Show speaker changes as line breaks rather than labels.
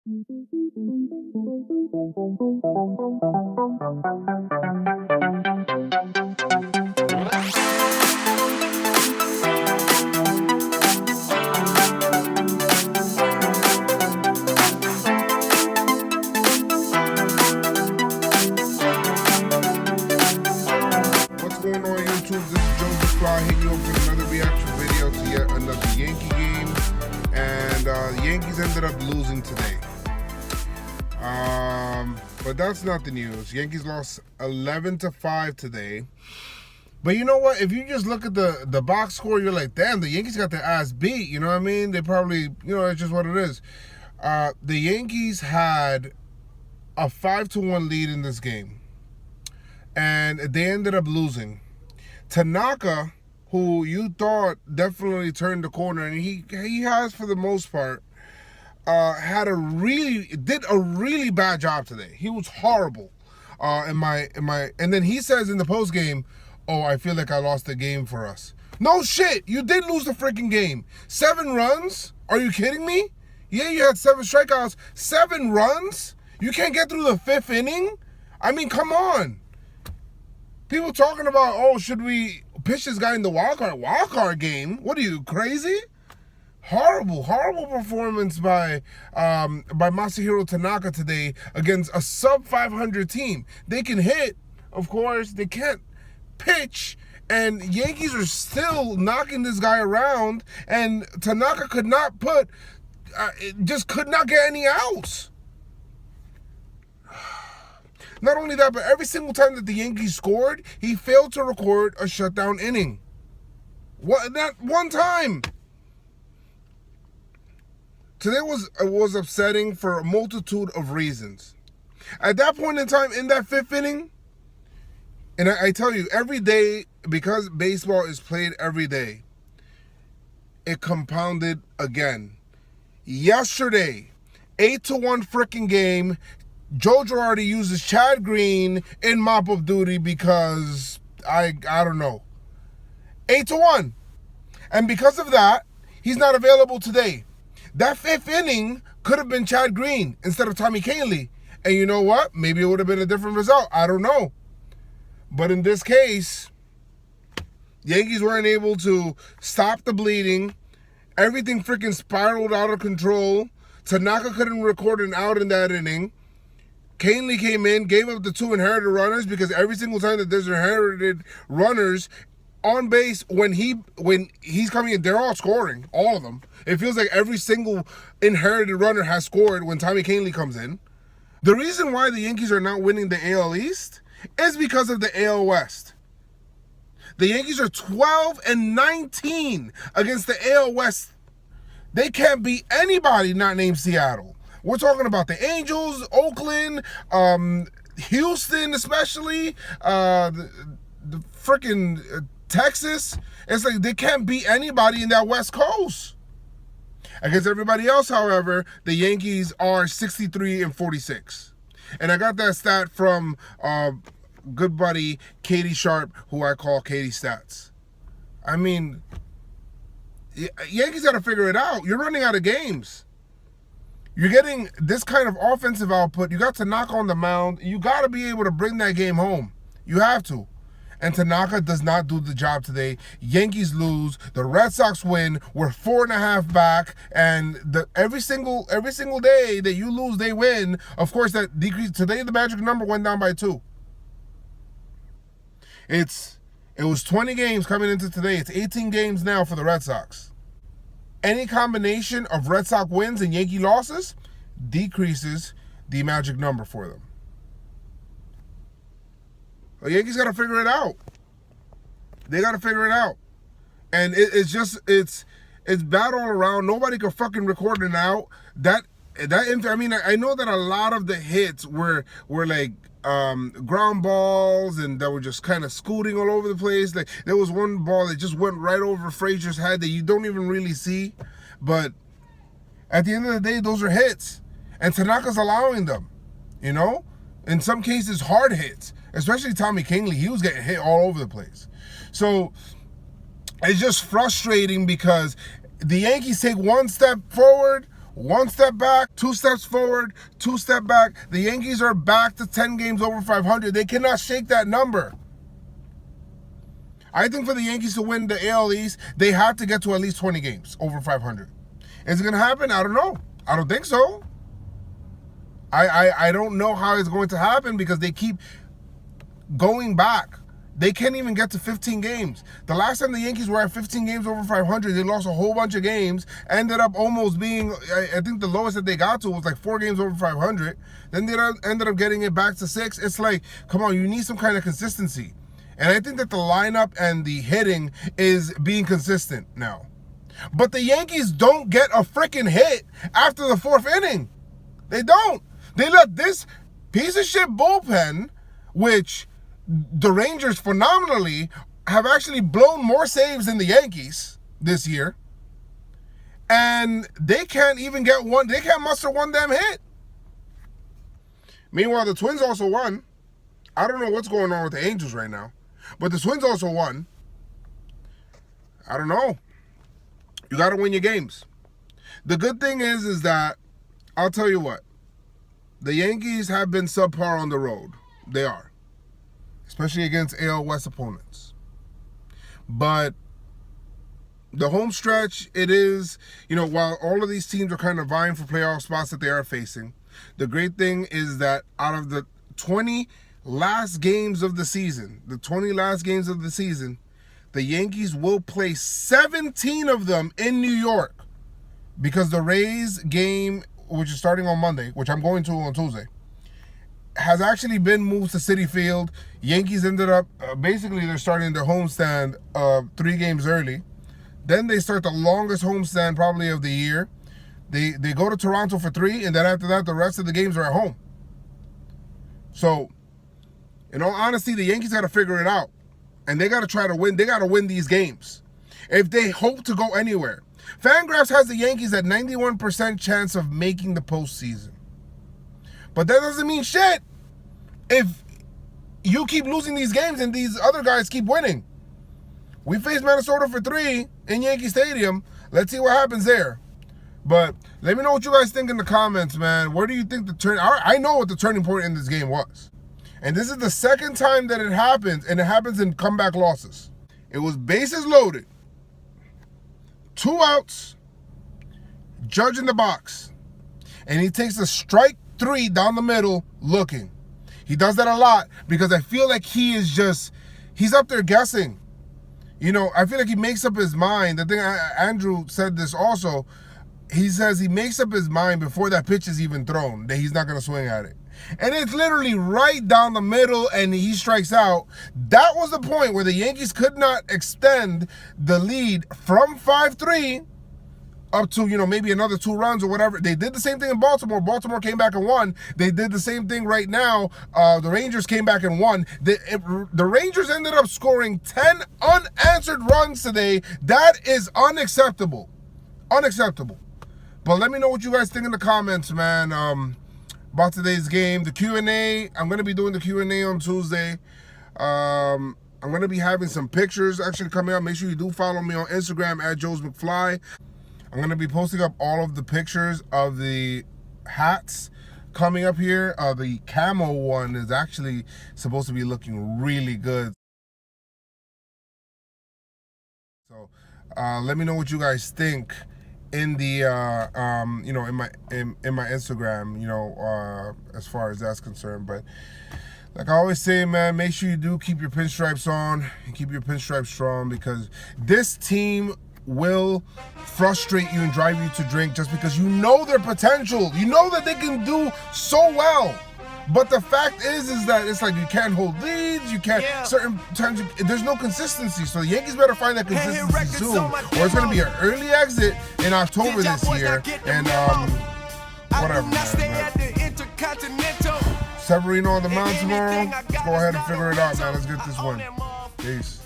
going on YouTube? This is JoezMcfly hitting you up with another reaction video to yet another Yankee game, and the Yankees ended up losing today. But that's not the news. Yankees lost 11-5 today. But you know what? If you just look at the box score, you're like, damn, the Yankees got their ass beat. You know what I mean? They probably, it's just what it is. The Yankees had a 5-1 lead in this game, and they ended up losing. Tanaka, who you thought definitely turned the corner, and he has for the most part, did a really bad job today. He was horrible. And then he says in the post game, "Oh, I feel like I lost the game for us." No shit, you did lose the freaking game. 7 runs? Are you kidding me? Yeah, you had 7 strikeouts. 7 runs? You can't get through the 5th inning? I mean, come on. People talking about, oh, should we pitch this guy in the wild card game? What are you, crazy? Horrible performance by Masahiro Tanaka today against a sub-500 team. They can hit, of course. They can't pitch, and Yankees are still knocking this guy around, and Tanaka could not get any outs. Not only that, but every single time that the Yankees scored, he failed to record a shutdown inning. That one time. Today was upsetting for a multitude of reasons. At that point in time, in that 5th inning, and I tell you, every day, because baseball is played every day, it compounded again. Yesterday, 8-1 freaking game. Joe Girardi uses Chad Green in mop-up duty because, I don't know. 8-1. And because of that, he's not available today. That 5th inning could have been Chad Green instead of Tommy Kahnle. And you know what? Maybe it would have been a different result. I don't know. But in this case, Yankees weren't able to stop the bleeding. Everything freaking spiraled out of control. Tanaka couldn't record an out in that inning. Kahnle came in, gave up the 2 inherited runners, because every single time that there's inherited runners on base, when he's coming in, they're all scoring, all of them. It feels like every single inherited runner has scored when Tommy Kahnle comes in. The reason why the Yankees are not winning the AL East is because of the AL West. The Yankees are 12-19 against the AL West. They can't beat anybody not named Seattle. We're talking about the Angels, Oakland, Houston especially, the freaking Texas. It's like they can't beat anybody in that West Coast. Against everybody else, however, the Yankees are 63-46. And I got that stat from good buddy Katie Sharp, who I call Katie Stats. I mean, Yankees got to figure it out. You're running out of games. You're getting this kind of offensive output. You got Tanaka on the mound. You got to be able to bring that game home. You have to. And Tanaka does not do the job today. Yankees lose. The Red Sox win. We're 4.5 back. And every single day that you lose, they win. Of course, that decrease. Today, the magic number went down by 2. It was 20 games coming into today. It's 18 games now for the Red Sox. Any combination of Red Sox wins and Yankee losses decreases the magic number for them. The Yankees got to figure it out. They got to figure it out. And it's bad all around. Nobody could fucking record it out. I mean, I know that a lot of the hits were like ground balls, and that were just kind of scooting all over the place. Like, there was one ball that just went right over Frazier's head that you don't even really see. But at the end of the day, those are hits. And Tanaka's allowing them, In some cases, hard hits. Especially Tommy Kahnle. He was getting hit all over the place. So it's just frustrating because the Yankees take one step forward, 1 step back, 2 steps forward, 2 step back. The Yankees are back to 10 games over 500. They cannot shake that number. I think for the Yankees to win the AL East, they have to get to at least 20 games over 500. Is it going to happen? I don't know. I don't think so. I don't know how it's going to happen because they keep going back. They can't even get to 15 games. The last time the Yankees were at 15 games over 500, they lost a whole bunch of games, ended up almost being, I think the lowest that they got to was like 4 games over 500. Then they ended up getting it back to 6. It's like, come on, you need some kind of consistency. And I think that the lineup and the hitting is being consistent now. But the Yankees don't get a freaking hit after the 4th inning. They don't. They let this piece of shit bullpen, which the Rangers phenomenally have actually blown more saves than the Yankees this year. And they can't even get one. They can't muster one damn hit. Meanwhile, the Twins also won. I don't know what's going on with the Angels right now. But the Twins also won. I don't know. You got to win your games. The good thing is that, I'll tell you what. The Yankees have been subpar on the road. They are. Especially against AL West opponents. But the home stretch, it is, while all of these teams are kind of vying for playoff spots that they are facing, the great thing is that out of the 20 last games of the season, the Yankees will play 17 of them in New York because the Rays game, which is starting on Monday, which I'm going to on Tuesday, has actually been moved to Citi Field. Yankees ended up, basically they're starting their homestand 3 games early. Then they start the longest homestand probably of the year. They go to Toronto for 3, and then after that, the rest of the games are at home. So, in all honesty, the Yankees got to figure it out. And they got to try to win. They got to win these games if they hope to go anywhere. Fangraphs has the Yankees at 91% chance of making the postseason. But that doesn't mean shit if you keep losing these games and these other guys keep winning. We faced Minnesota for 3 in Yankee Stadium. Let's see what happens there. But let me know what you guys think in the comments, man. Where do you think the turn? I know what the turning point in this game was. And this is the second time that it happens, and it happens in comeback losses. It was bases loaded. 2 outs. Judge in the box. And he takes a strike 3 down the middle looking. He does that a lot because I feel like he's up there guessing. I feel like he makes up his mind. The thing, Andrew said this also. He says he makes up his mind before that pitch is even thrown that he's not going to swing at it. And it's literally right down the middle and he strikes out. That was the point where the Yankees could not extend the lead from 5-3 up to, maybe another 2 runs or whatever. They did the same thing in Baltimore. Baltimore came back and won. They did the same thing right now. The Rangers came back and won. The Rangers ended up scoring 10 unanswered runs today. That is unacceptable. Unacceptable. But let me know what you guys think in the comments, man, about today's game. The Q&A, I'm going to be doing the Q&A on Tuesday. I'm going to be having some pictures actually coming up. Make sure you do follow me on Instagram at JoezMcfly. I'm going to be posting up all of the pictures of the hats coming up here. The camo one is actually supposed to be looking really good. So let me know what you guys think in the in my Instagram, as far as that's concerned. But like I always say, man, make sure you do keep your pinstripes on and keep your pinstripes strong, because this team will frustrate you and drive you to drink just because you know their potential. You know that they can do so well. But the fact is that it's like you can't hold leads, you can't, certain times, there's no consistency. So the Yankees better find that consistency soon, or it's going to be an early exit in October this year. And, whatever, man. Severino on the mound tomorrow. Let's go ahead and figure it out, man. Let's get this one. Peace.